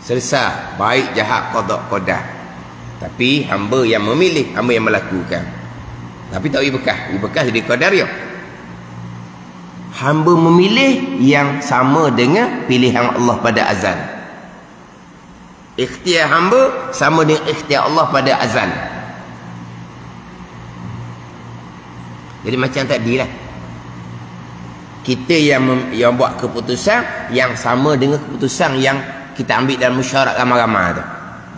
selesai, baik jahat qada qadar. Tapi hamba yang memilih, hamba yang melakukan. Tapi tak bekas jadi qadariyah. Hamba memilih yang sama dengan pilihan Allah pada azal. Ikhtiar hamba sama dengan ikhtiar Allah pada azal. Jadi macam tadilah, kita yang buat keputusan yang sama dengan keputusan yang kita ambil dalam musyawarah ramai-ramai tu.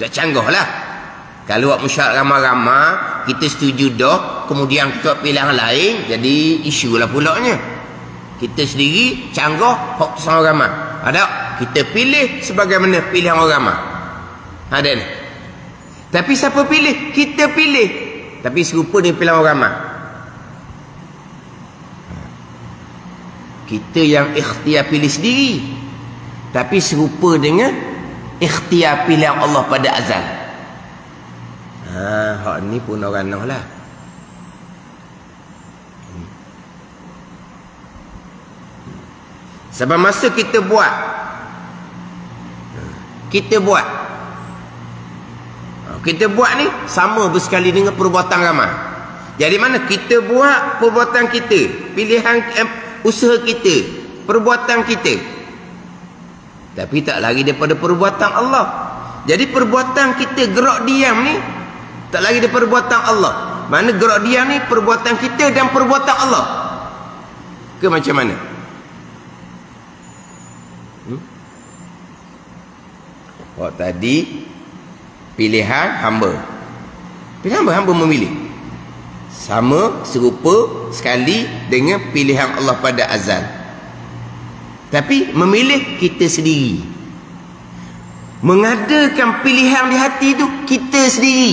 Dah canggah lah. Kalau buat musyawarah ramai-ramai, kita setuju dah, kemudian kita pilihan lain, jadi isu lah pulaknya. Kita sendiri canggah keputusan orang ramai. Ada, kita pilih sebagaimana pilihan orang ramai. Ada ni. Tapi siapa pilih? Kita pilih. Tapi serupa dengan pilihan orang ramai. Kita yang ikhtiar pilih sendiri, tapi serupa dengan ikhtiar pilihan Allah pada azal. Hak ni pun orang noh lah. Sebab masa kita buat ni sama bersekali dengan perbuatan ramai. Jadi mana kita buat perbuatan kita, pilihan usaha kita, perbuatan kita, tapi tak lari daripada perbuatan Allah. Jadi perbuatan kita gerak diam ni tak lari daripada perbuatan Allah. Mana gerak diam ni perbuatan kita dan perbuatan Allah. Ke macam mana? Oh, tadi pilihan hamba. Pilihan hamba memilih. Sama, serupa sekali dengan pilihan Allah pada azal. Tapi memilih kita sendiri. Mengadakan pilihan di hati itu kita sendiri.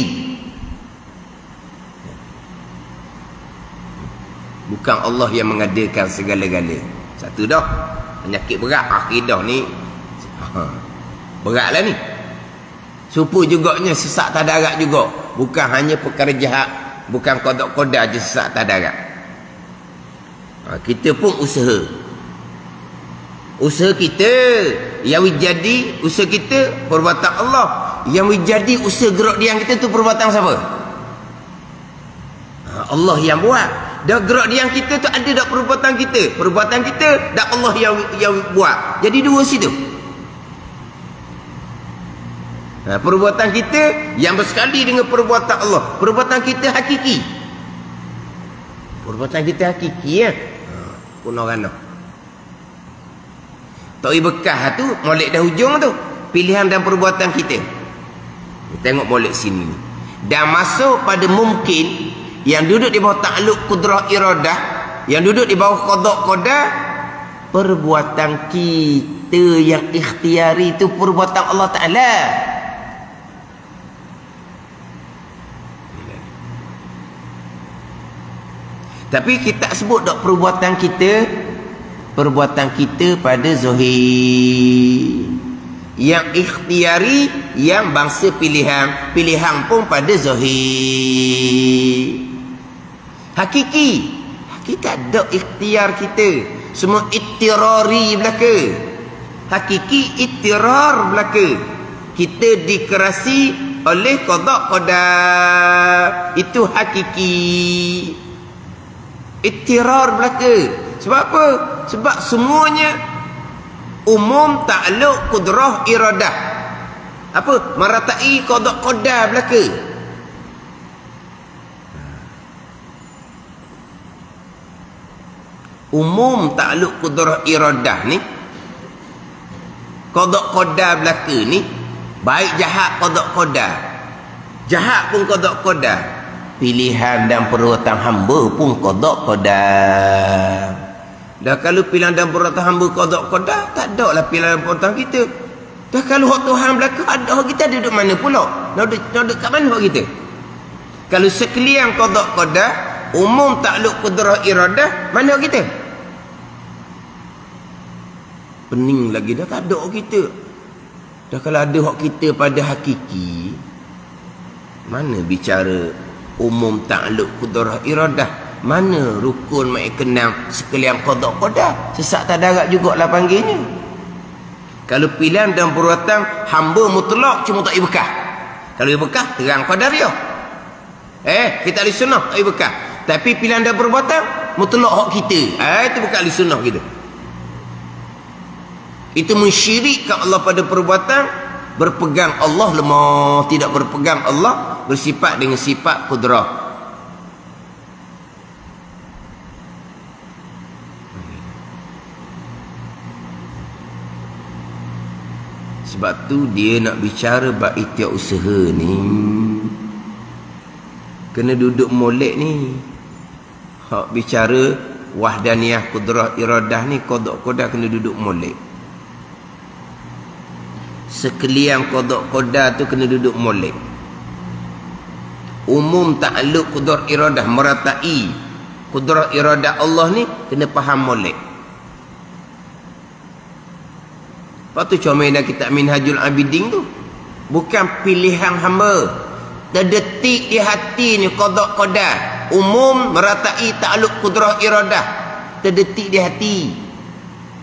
Bukan Allah yang mengadakan segala-gala. Satu dah, penyakit berat akidah ni beratlah ni. Supu juganya sesak tadarat juga. Bukan hanya perkara jahat, bukan qada-qadar je sesak tadarat. Kita pun usaha kita yang jadi usaha kita perbuatan Allah, yang jadi usaha gerak diam kita tu perbuatan siapa? Allah yang buat. Dah gerak diam kita tu ada dak perbuatan kita dak Allah yang buat. Jadi dua situ. Perbuatan kita yang bersekali dengan perbuatan Allah. Perbuatan kita hakiki. Perbuatan kita hakiki ya. Kuno rana. Tak bekas tu molek dah hujung tu. Pilihan dan perbuatan kita. Tengok molek sini. Dan masuk pada mungkin yang duduk di bawah takluk kudrah iradah, yang duduk di bawah qada qadar, perbuatan kita yang ikhtiari itu perbuatan Allah Ta'ala. Tapi kita sebut tak perbuatan kita pada zahir, yang ikhtiari, yang bangsa pilihan pun pada zahir. Hakiki tak ada ikhtiar kita, semua ittirari belaka. Hakiki ittirar belaka. Kita dikerasi oleh qada qadar, itu hakiki. Ittirar belaka. Sebab apa? Sebab semuanya umum takluk kudrah iradah. Apa? Maratai qada qadar belaka. Umum takluk kudrah iradah ni, qada qadar belaka ni, baik jahat qada qadar, jahat pun qada qadar, pilihan dan perbuatan hamba pun qada qadar. Dah kalau pilihan dan perbuatan hamba qada qadar, tak ada lah pilihan dan perbuatan kita. Dah kalau hak Tuhan belaka, ada hak kita ada duduk mana pula? Nak duduk kat mana hak kita? Kalau sekalian qada qadar, umum takluk kudrah iradah, mana hak kita? Pening lagi dah tak ada hak kita. Dah kalau ada hak kita pada hakiki, mana bicara umum takluk kudrah iradah, mana rukun mai kenang sekalian qada qadar, sesak tadarat jugalah panggilnya. Kalau pilihan dan perbuatan hamba mutlak cuma tak ibekah. Kalau ibekah terang qadariyah. Kita ahli sunnah tak ibekah. Tapi pilihan dan perbuatan mutlak hak kita. Itu bukan ahli sunnah kita. Itu mensyirikkan Allah pada perbuatan, berpegang Allah lemah, tidak berpegang Allah, bersifat dengan sifat kudrah. Sebab tu dia nak bicara bab ikhtiar usaha ni kena duduk molek ni. Hak bicara wahdaniyah kudrah iradah ni qada kena duduk molek. Sekalian qada tu kena duduk molek. Umum takluk kudrah iradah meratai kudrah iradah Allah ni kena faham molek. Lepas tu comel dalam kitab Minhajul Abidin tu bukan pilihan hamba, terdetik di hati ni qada. Umum meratai takluk kudrah iradah terdetik di hati.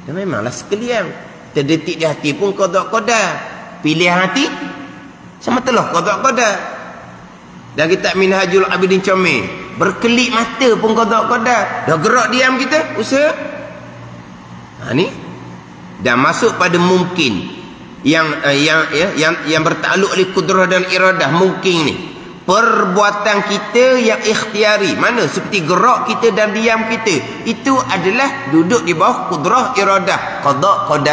Dan memanglah sekalian terdetik di hati pun qada. Pilihan hati sama telah qada. Dan kitab Minhajul Abidin comel berkelip mata pun qada. Dah gerak diam kita usaha. Ni dan masuk pada mungkin yang bertakluk oleh kudrah dan iradah. Mungkin ni perbuatan kita yang ikhtiari, mana seperti gerak kita dan diam kita, itu adalah duduk di bawah kudrah iradah qada.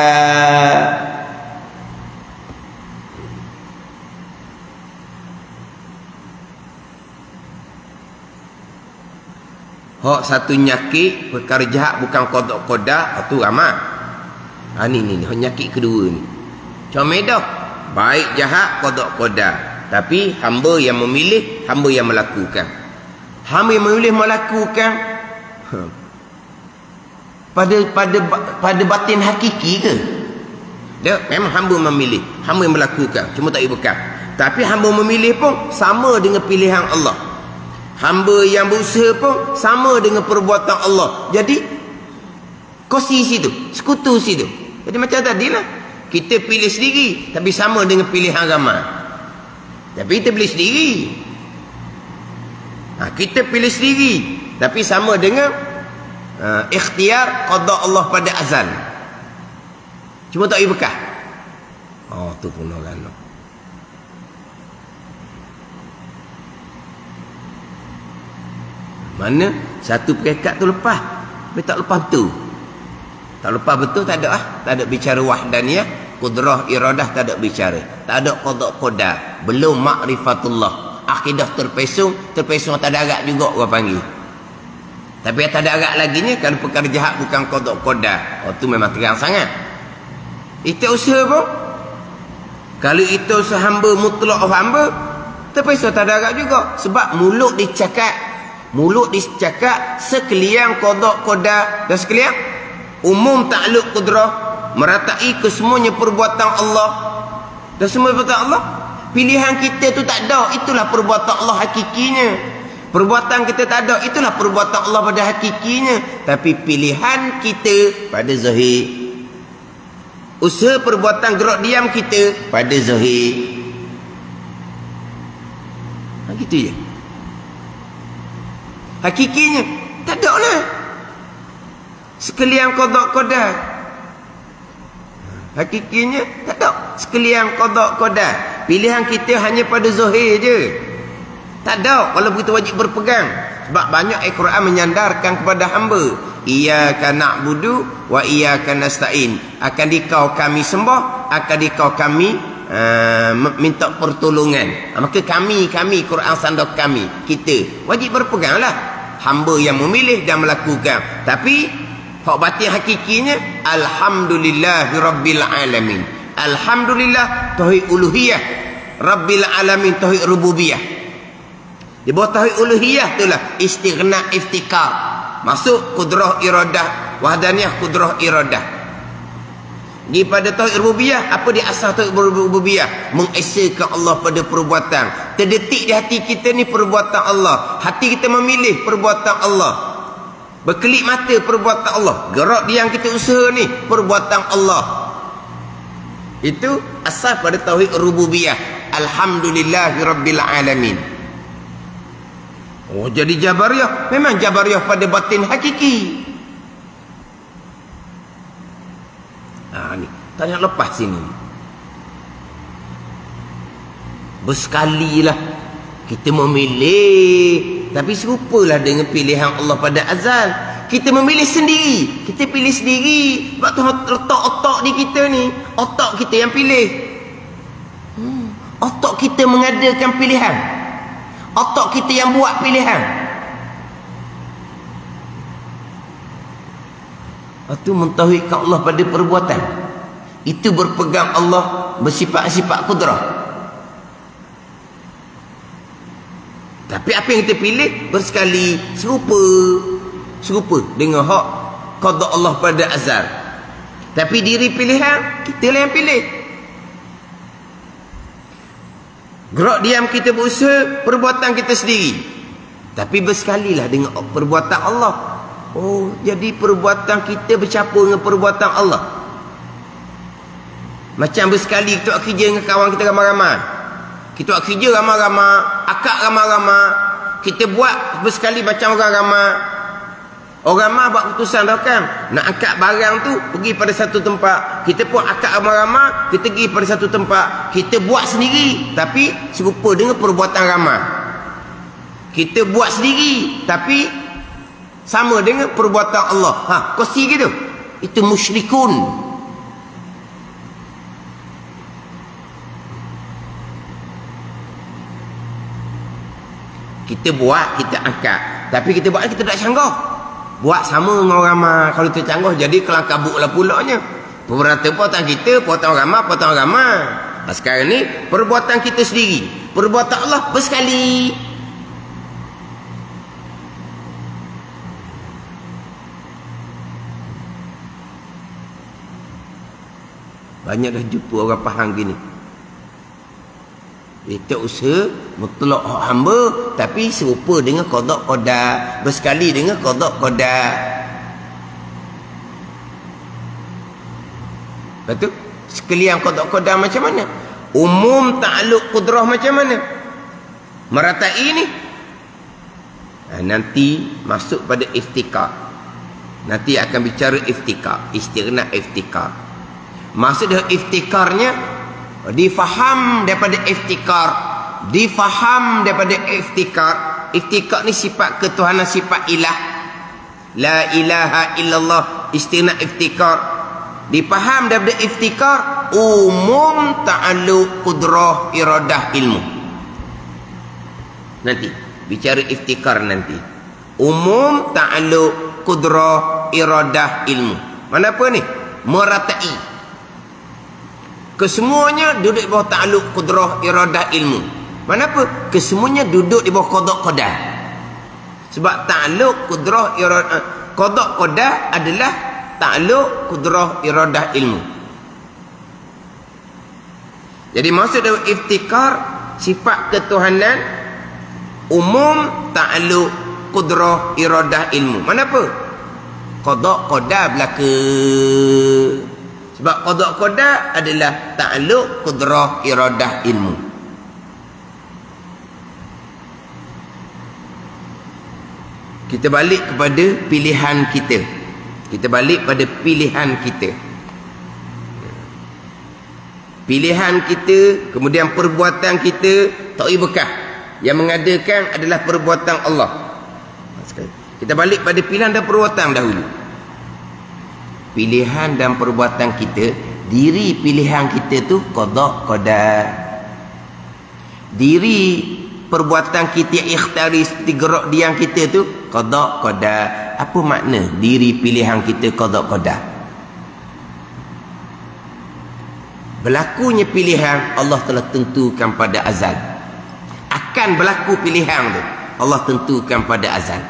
Hak satu nyakit perkara jahat bukan qada tu ramah. Ni nyakit kedua ni. Comel dah. Baik jahat qada. Tapi hamba yang memilih, hamba yang melakukan. Hamba yang memilih melakukan pada batin hakiki ke? Dia memang hamba memilih, hamba yang melakukan, cuma tak ibekah. Tapi hamba memilih pun sama dengan pilihan Allah. Hamba yang berusaha pun sama dengan perbuatan Allah. Jadi kosi situ, sekutu situ. Jadi macam tadi lah, kita pilih sendiri tapi sama dengan pilihan ramai. Tapi kita pilih sendiri. Kita pilih sendiri tapi sama dengan ikhtiar qada Allah pada azal. Cuma tak ibekah. Tu pun orang. Mana satu peringkat tu lepas, tapi tak lepas betul. Tak lepas betul tak ada tak ada bicara wahdaniyah, kudrah iradah tak ada bicara. Tak ada qada. Belum ma'rifatullah. Akidah terpesong tak ada agak juga orang panggil. Tapi tak ada agak lagi ni kalau perkara jahat bukan qada. Tu memang terang sangat. Itu usaha pun. Kalau itu usaha hamba mutlak of hamba, terpesong tak ada agak juga. Sebab mulut dicakap sekalian qada dan sekalian umum takluk kudrah meratai kesemuanya perbuatan Allah dan semua perbuatan Allah. Pilihan kita tu tak ada, itulah perbuatan Allah hakikinya. Perbuatan kita tak ada, itulah perbuatan Allah pada hakikinya. Tapi pilihan kita pada zahir, usaha perbuatan gerak diam kita pada zahir. Gitu je. Hakikinya tak ada lah. Sekalian qada. Hakikinya tak ada. Sekalian qada. Pilihan kita hanya pada zahir je. Tak ada kalau begitu wajib berpegang. Sebab banyak Al-Quran menyandarkan kepada hamba. Iyyaka na'budu wa iyyaka nasta'in. Akan dikau kami sembah, akan dikau kami minta pertolongan. Maka kami Quran sandar kami, kita wajib berpeganglah. Hamba yang memilih dan melakukan. Tapi hak batin hakikinya alhamdulillahirabbil alamin. Alhamdulillah tauhid uluhiyah, rabbil alamin tauhid rububiyah. Di bawah tauhid uluhiyah itulah istighna iftikar. Masuk kudrah iradah, wahdaniyah kudrah iradah. Di pada tauhid rububiyah, apa di asal tauhid rububiyah? Mengesakan Allah pada perbuatan. Terdetik di hati kita ni perbuatan Allah. Hati kita memilih perbuatan Allah. Berkelip mata perbuatan Allah. Gerak diam kita usaha ni perbuatan Allah. Itu asal pada tauhid rububiyah. Alhamdulillahirabbil alamin. Oh, jadi Jabariyah. Memang Jabariyah pada batin hakiki. Ni tak nak lepas sini. Bersekalilah kita memilih, tapi serupalah dengan pilihan Allah pada azal. Kita memilih sendiri, kita pilih sendiri. Sebab tu letak otak di kita ni, otak kita yang pilih. Otak kita mengadakan pilihan, otak kita yang buat pilihan. Itu mentauhidkan Allah pada perbuatan. Itu berpegang Allah bersifat-sifat kudrah. Tapi apa yang kita pilih bersekali, serupa dengan hak qada Allah pada azal. Tapi diri pilihan kita lah yang pilih. Gerak diam kita berusaha, perbuatan kita sendiri. Tapi bersekalilah dengan perbuatan Allah. Oh, jadi perbuatan kita bercampur dengan perbuatan Allah. Macam bersekali kita buat kerja dengan kawan kita ramai-ramai. Kita buat kerja ramai-ramai, akak ramai-ramai. Kita buat bersekali macam orang ramai. Orang ramai buat keputusan dah kan. Nak angkat barang tu pergi pada satu tempat. Kita pun akak ramai-ramai, kita pergi pada satu tempat. Kita buat sendiri tapi serupa dengan perbuatan ramai. Kita buat sendiri tapi sama dengan perbuatan Allah. Kongsi gitu. Itu musyrikun. Kita buat, kita angkat. Tapi kita buat, kita tak canggah. Buat sama dengan orang ramai. Kalau kita canggah, jadi kelang kabut lah pulaknya. Perbuatan kita, perbuatan orang ramai. Sekarang ni, perbuatan kita sendiri. Perbuatan Allah bersekali. Banyak dah jumpa orang faham gini. Kita usaha mutlak hak hamba, tapi serupa dengan qada qada, bersekali dengan qada qada. Betul? Sekalian qada qada macam mana? Umum ta'alluq qudrah macam mana? Meratai ni. Nanti masuk pada iftikar. Nanti akan bicara iftikar, istighna iftikar. Maksud dia iftikarnya difaham daripada iftikar. Difaham daripada iftikar. Iftikar ni sifat ketuhanan, sifat ilah. La ilaha illallah, istighna iftikar. Difaham daripada iftikar umum ta'alluq qudrah iradah ilmu. Nanti bicara iftikar nanti. Umum ta'alluq qudrah iradah ilmu. Mana apa ni? Meratai. Kesemuanya duduk di bawah ta'alluq qudrah iradah ilmu. Mana apa? Kesemuanya duduk di bawah qada qada. Sebab ta'alluq qudrah iradah, qada qada adalah ta'alluq qudrah iradah ilmu. Jadi maksud dari iftikar sifat ketuhanan umum ta'alluq qudrah iradah ilmu. Mana apa? Qada qada belaka. Sebab qada qada adalah ta'alluq qudrah iradah ilmu. Kita balik kepada pilihan kita. Kita balik pada pilihan kita. Pilihan kita, kemudian perbuatan kita tak boleh bekas. Yang mengadakan adalah perbuatan Allah. Kita balik pada pilihan dan perbuatan dahulu. Pilihan dan perbuatan kita, diri pilihan kita tu qada qada. Diri perbuatan kita ikhtari gerak diam kita tu qada qada. Apa makna diri pilihan kita qada qada? Berlakunya pilihan Allah telah tentukan pada azal. Akan berlaku pilihan tu Allah tentukan pada azal.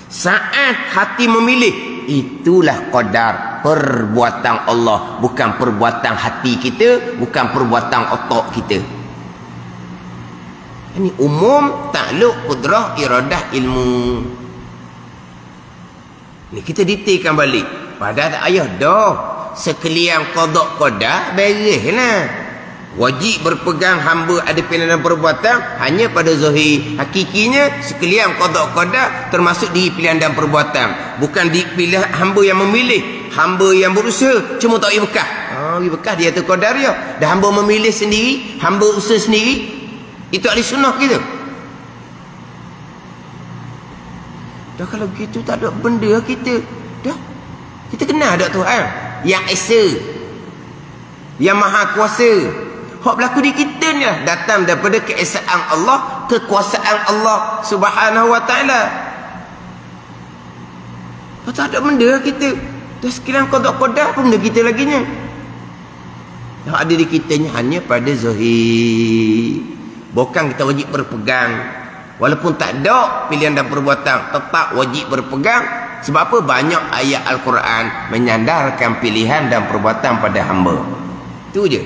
Saat hati memilih, itulah qadar perbuatan Allah, bukan perbuatan hati kita, bukan perbuatan otak kita. Ini umum ta'alluq qudrah iradah ilmu. Ni kita detailkan balik. Padahal tak ayah dah. sekalian qada qadar bereslah. Wajib berpegang hamba ada pilihan dan perbuatan hanya pada zahir. Hakikinya sekalian qada qadar termasuk di pilihan dan perbuatan. Bukan dipilih hamba yang memilih, hamba yang berusaha cuma tak bekas. Bekas dia tu qadar dia. Dah hamba memilih sendiri, hamba usaha sendiri. Itu ahli sunnah kita. Dah kalau begitu tak ada benda kita. Dah. Kita kenal ada Tuhan yang esa, yang maha kuasa. Hak berlaku di kita ni lah datang daripada keesaan Allah, kekuasaan Allah Subhanahu wa taala. Tak ada benda kita. Dah sekalian qada qadar pun benda kita laginya. Yang ada di kitanya hanya pada zahir. Bukan kita wajib berpegang. Walaupun tak ada pilihan dan perbuatan, tetap wajib berpegang. Sebab apa? Banyak ayat Al-Quran menyandarkan pilihan dan perbuatan pada hamba. Itu je.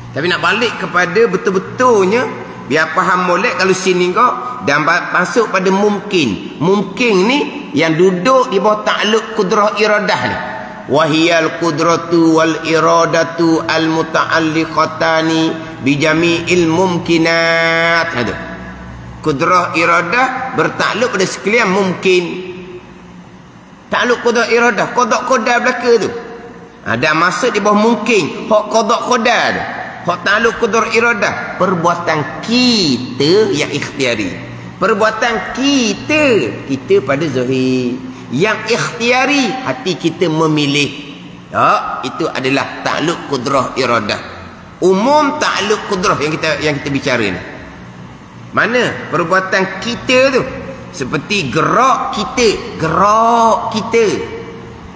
Tapi nak balik kepada betul-betulnya, biar faham molek kalau sini kau, dan masuk pada mungkin. Mungkin ni yang duduk di bawah takluk kudrah iradah ni. Wahiyal qudratu wal iradatu al muta'alliqatani bijami'il mumkinat. Ada. Kudrah iradah bertakluk pada sekalian mungkin. Takluk kudrah iradah, qada qadar belaka tu. Ada masuk di bawah mungkin, hak qada qadar tu. Hak takluk kudrah iradah, perbuatan kita yang ikhtiari. Perbuatan kita pada zahir. Yang ikhtiari, hati kita memilih. Ya, itu adalah takluk kudrah iradah. Umum takluk kudrah yang kita bicara ni. Mana perbuatan kita tu? Seperti gerak kita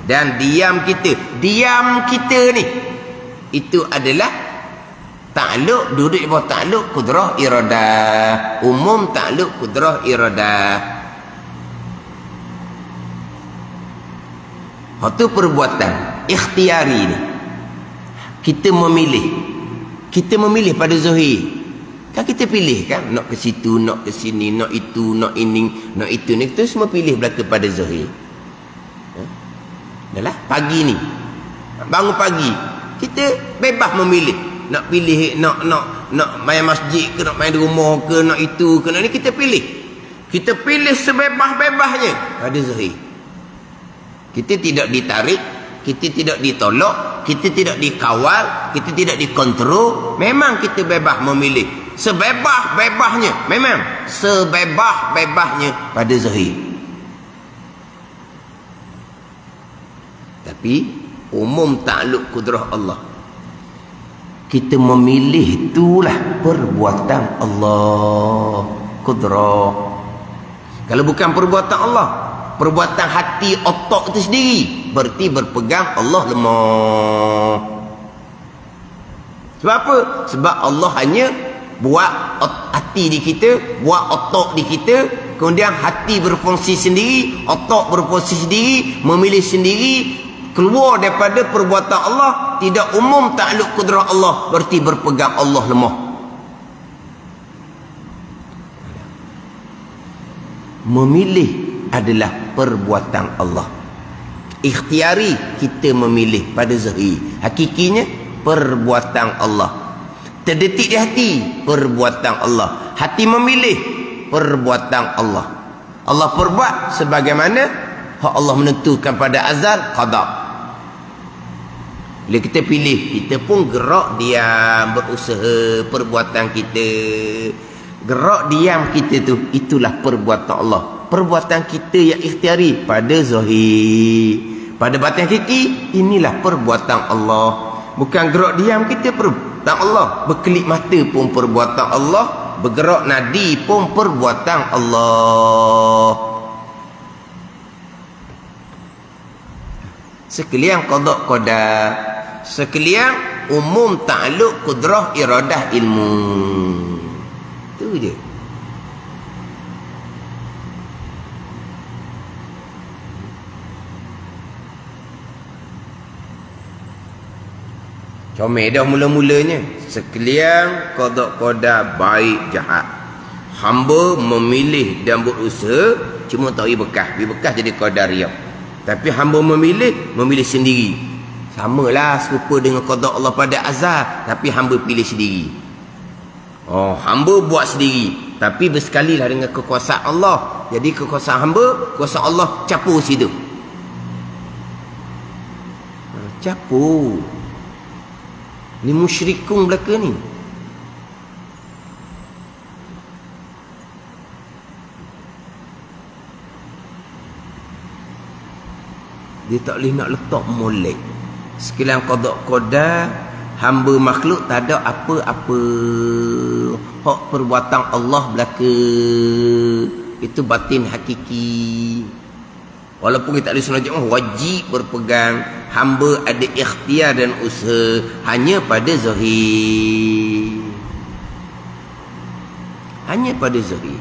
dan diam kita ni, itu adalah takluk, duduk di bawah takluk kudrah iradah. Umum takluk kudrah iradah. Itu perbuatan ikhtiari ni. Kita memilih pada zahir. Kan kita pilih kan, nak ke situ, nak ke sini, nak itu, nak ini, nak itu ni, kita semua pilih belaka pada zahir. Dah pagi ni, bangun pagi, kita bebas memilih. Nak pilih, nak main masjid ke, nak main di rumah ke, nak itu ke, nak ni, kita pilih. Kita pilih sebebas-bebasnya pada zahir. Kita tidak ditarik, kita tidak ditolak, kita tidak dikawal, kita tidak dikontrol. Memang kita bebas memilih. Sebebas-bebasnya. Memang sebebas-bebasnya pada zahir. Tapi umum takluk kudrah Allah, kita memilih, itulah perbuatan Allah. Kudrah. Kalau bukan perbuatan Allah, perbuatan hati otak itu sendiri, berarti berpegang Allah lemah. Sebab apa? Sebab Allah hanya buat hati di kita, buat otak di kita, kemudian hati berfungsi sendiri, otak berfungsi sendiri, memilih sendiri, keluar daripada perbuatan Allah. Tidak umum takluk kudrah Allah, berarti berpegang Allah lemah. Memilih adalah perbuatan Allah. Ikhtiari, kita memilih pada zahir. Hakikinya perbuatan Allah. Terdetik di hati, perbuatan Allah. Hati memilih, perbuatan Allah. Allah perbuat sebagaimana hak Allah menentukan pada azal, qada. Bila kita pilih, kita pun gerak diam, berusaha, perbuatan kita. Gerak diam kita tu, itulah perbuatan Allah. Perbuatan kita yang ikhtiari pada zahir. Pada batin hakiki, inilah perbuatan Allah. Bukan gerak diam kita, perbuatan Allah. Berkelip mata pun perbuatan Allah. Bergerak nadi pun perbuatan Allah. Sekalian qada qadar, sekalian umum takluk kudrah iradah ilmu. Itu je. Comel dah mula-mulanya. Sekalian qada qadar baik jahat, hamba memilih dan berusaha, cuma tak bekas. Bekas jadi qadariyah. Tapi hamba memilih sendiri. Samalah serupa dengan qada Allah pada azal, tapi hamba pilih sendiri. Oh, hamba buat sendiri, tapi bersekalilah dengan kekuasaan Allah. Jadi kekuasaan hamba, kuasa Allah capur situ. Capur. Ni musyrikun belaka ni. Dia tak boleh nak letak molek. Sekalian qada hamba makhluk tak ada apa-apa. Hak perbuatan Allah belaka. Itu batin hakiki. Walaupun kita ada sunat jemaah wajib berpegang, hamba ada ikhtiar dan usaha hanya pada zahir. Hanya pada zahir.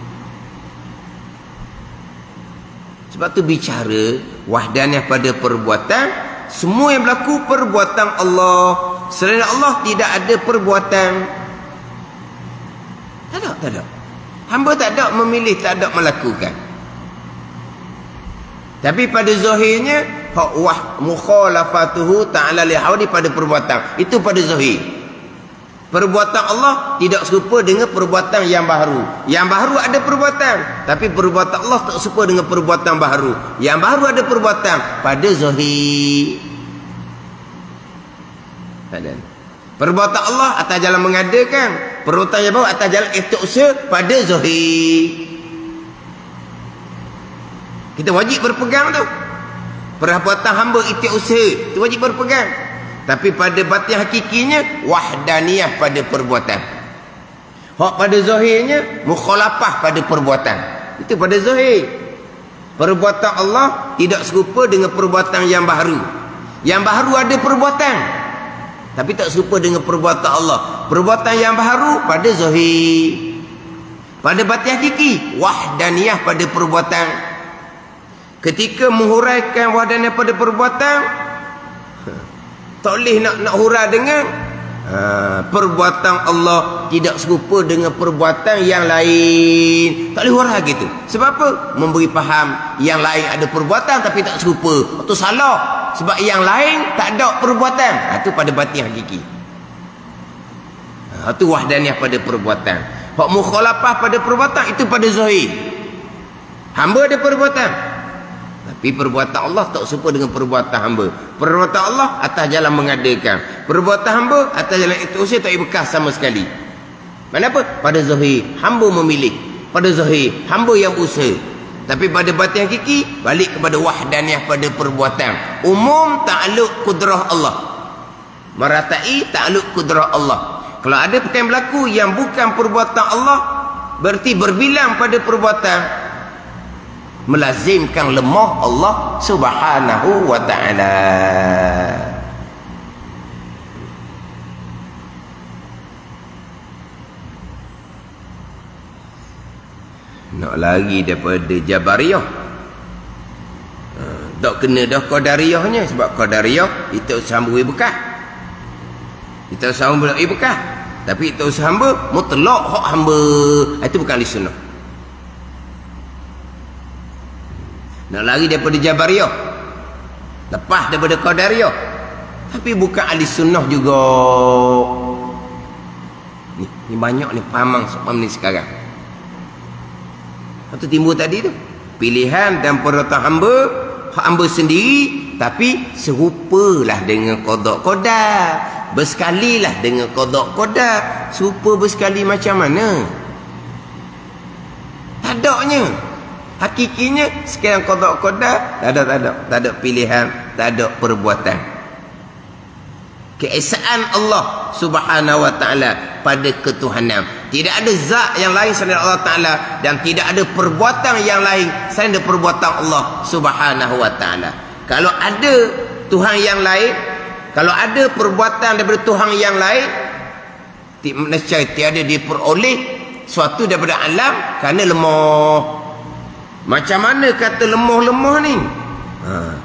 Sebab tu bicara wahdaniyah pada perbuatan, semua yang berlaku perbuatan Allah. Selain Allah tidak ada perbuatan. Tak ada. Hamba tak ada memilih, tak ada melakukan. Tapi pada zahirnya mukhalafatuhu ta'ala li hawdi pada perbuatan. Itu pada zahir. Perbuatan Allah tidak serupa dengan perbuatan yang baharu. Yang baharu ada perbuatan, tapi perbuatan Allah tak serupa dengan perbuatan baharu. Yang baharu ada perbuatan pada zahir. Tak ada. Perbuatan Allah atas jalan mengadakan, perbuatan yang baharu atas jalan ikhtiar pada zahir. Kita wajib berpegang tu. Perbuatan hamba ikhtiar usaha, itu wajib berpegang. Tapi pada batin hakikinya wahdaniyah pada perbuatan. Hak pada zahirnya mukhalafah pada perbuatan. Itu pada zahir. Perbuatan Allah tidak serupa dengan perbuatan yang baharu. Yang baharu ada perbuatan, tapi tak serupa dengan perbuatan Allah. Perbuatan yang baharu pada zahir. Pada batin hakiki wahdaniyah pada perbuatan. Ketika menghuraikan wahdaniyah pada perbuatan, tak boleh nak hurai dengan perbuatan Allah tidak serupa dengan perbuatan yang lain. Tak boleh hurai gitu. Sebab apa? Memberi faham yang lain ada perbuatan tapi tak serupa. Itu salah. Sebab yang lain tak ada perbuatan. Itu pada batin hakiki. Itu wahdaniyah pada perbuatan. Hak mukhalafah pada perbuatan itu pada zahir. Hamba ada perbuatan, tapi perbuatan Allah tak serupa dengan perbuatan hamba. Perbuatan Allah atas jalan mengadakan, perbuatan hamba atas jalan itu usaha tak bekas sama sekali. Kenapa? Pada zahir hamba memilih, pada zahir hamba yang usaha. Tapi pada batin hakiki balik kepada wahdaniyah pada perbuatan. Umum takluk kudrah Allah, meratai takluk kudrah Allah. Kalau ada perkara yang berlaku yang bukan perbuatan Allah, berarti berbilang pada perbuatan, melazimkan lemah Allah subhanahu wa ta'ala. Nak lari daripada Jabariyah, tak kena dah Qadariyahnya. Sebab Qadariyah itu usaha hamba bekas, kita usaha hamba bekas, tapi itu usaha hamba mutlak hak hamba. Itu bukan ahli sunnah. Nak lari daripada Jabariyah, lepas daripada Qadariyah, tapi bukan ahli sunnah juga. Ni banyak ni pamang ni sekarang. Itu timbul tadi tu, pilihan dan perbuatan hamba, hak hamba sendiri, tapi serupalah dengan qada. Bersekalilah dengan qada. Serupa bersekali macam mana? Tak adanya. Hakikinya sekian qada tak ada pilihan, tak ada perbuatan. Keesaan Allah subhanahu wa ta'ala pada ketuhanan. Tidak ada zat yang lain selain Allah Ta'ala, dan tidak ada perbuatan yang lain selain perbuatan Allah subhanahu wa ta'ala. Kalau ada Tuhan yang lain, kalau ada perbuatan daripada Tuhan yang lain, nescaya tiada diperoleh suatu daripada alam kerana lemah. Macam mana kata lemah-lemah ni?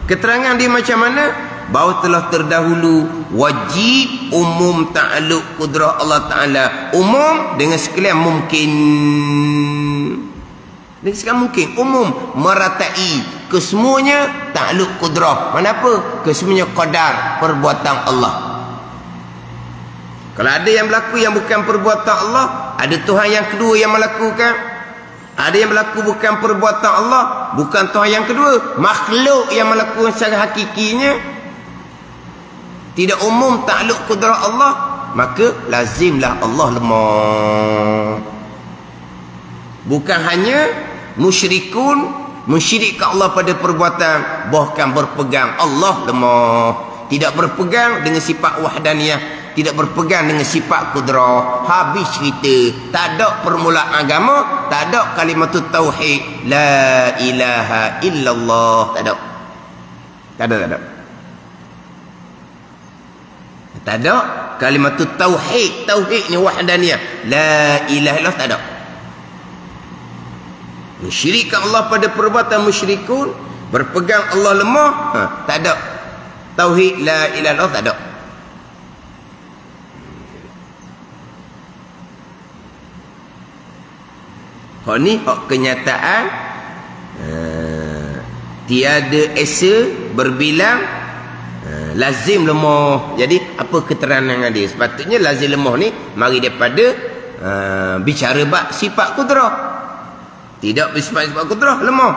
Keterangan dia macam mana? Bahawa telah terdahulu wajib umum ta'aluk kudrah Allah Ta'ala. Umum dengan sekalian mungkin. Dengan sekalian mungkin. Umum meratai kesemuanya takluk kudrah. Mana apa? Kesemuanya qadar, perbuatan Allah. Kalau ada yang berlaku yang bukan perbuatan Allah, ada Tuhan yang kedua yang melakukan. Ada yang berlaku bukan perbuatan Allah, bukan Tuhan yang kedua, makhluk yang melakukan secara hakikinya. Tidak umum takluk kudrah Allah, maka lazimlah Allah lemah. Bukan hanya musyrikun mensyirikkan Allah pada perbuatan, bahkan berpegang Allah lemah, tidak berpegang dengan sifat wahdaniyah, tidak berpegang dengan sifat kudrah. Habis cerita. Tak ada permulaan agama, tak ada kalimatut tauhid, la ilaha illallah, tak ada. Tak ada kalimatut tauhid. Tauhid ni wahdaniyah, la ilaha illallah, tak ada. Mensyirikkan Allah pada perbuatan musyrikun, berpegang Allah lemah, tak ada. Tauhid la ilaha illallah, tak ada. Hak ni hak kenyataan, tiada esa berbilang, lazim lemah. Jadi apa keterangan dia? Sepatutnya lazim lemah ni mari daripada bicara bab sifat kudrah. Tidak bersifat kudrah lemah.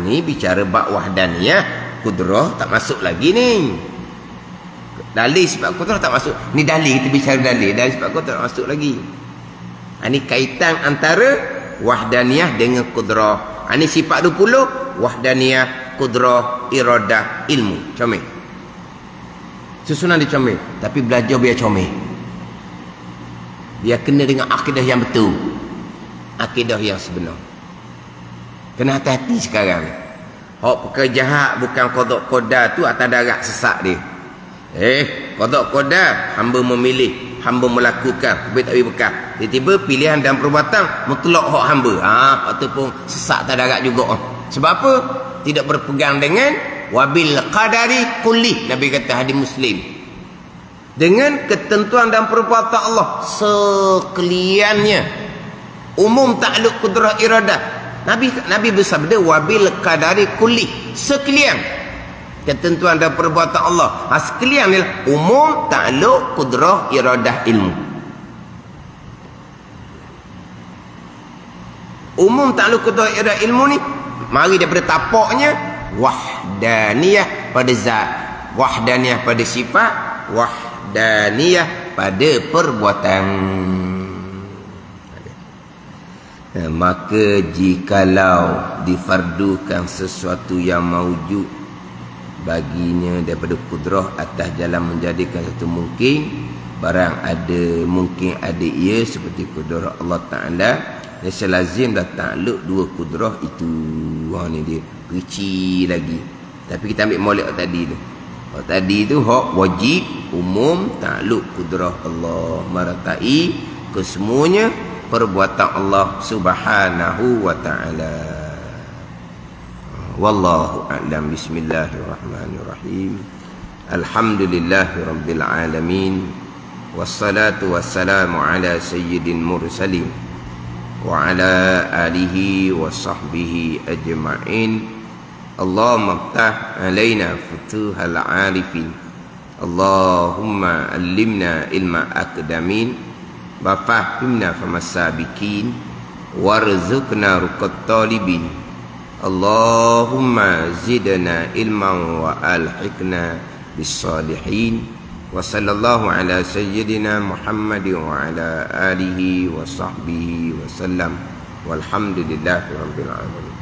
Ni bicara bab wahdaniyah, kudrah tak masuk lagi ni. Dalil sifat kudrah tak masuk. Ni dalil, kita bicara dalil sifat kudrah tak masuk lagi. Ni kaitan antara wahdaniyah dengan kudrah. Ini sifat 20, wahdaniyah, kudrah, iradah, ilmu. Comel. Susunan dia comel, tapi belajar biar comel. Biar kena dengan akidah yang betul, akidah yang sebenar. Kena hati-hati sekarang. Hak perkara jahat bukan qada qadar tu atas darat sesak dia. Qada qadar hamba memilih, hamba melakukan, lebih tak berkah. Tiba-tiba pilihan dan perbuatan mutlak hak hamba. Itu pun sesak tak darat juga. Sebab apa? Tidak berpegang dengan wabil qadari kulli. Nabi kata hadis Muslim. Dengan ketentuan dan perbuatan Allah sekaliannya. Umum takluk kudrah iradah. Nabi bersabda wabil qadari kulli, sekalian ketentuan dan perbuatan Allah. Sekalian adalah umum takluk kudrah iradah ilmu. Umum takluk kudrah iradah ilmu ni mari daripada tapaknya wahdaniyah pada zat, wahdaniyah pada sifat, wahdaniyah pada perbuatan. Maka jikalau difardukan sesuatu yang maujud baginya daripada kudrah atas jalan menjadikan satu mungkin, barang ada mungkin ada ia seperti kudrah Allah Ta'ala, dan selazim dah takluk dua kudrah itu. Ni dia rinci lagi, tapi kita ambil molek tadi tu. Tadi tu hak wajib umum takluk kudrah Allah, meratai kesemuanya perbuatan Allah Subhanahu wa Ta'ala. Wallahu a'lam. Bismillahirrahmanirrahim. Alhamdulillahirabbil alamin. Wassalatu wassalamu ala sayyidil mursalin wa ala alihi wa sahbihi ajma'in. Allahumma iftah alaina futuhal arifin. Allahumma allimna ilma aqdamin. Wafahimna famasabikin. Warzuqna ruqat talibin. Allahumma zidna ilman wa alhiqna bis salihin. Wa sallallahu ala sayyidina Muhammad wa ala alihi wa sahbihi wa sallam. Walhamdulillahi rabbil alamin.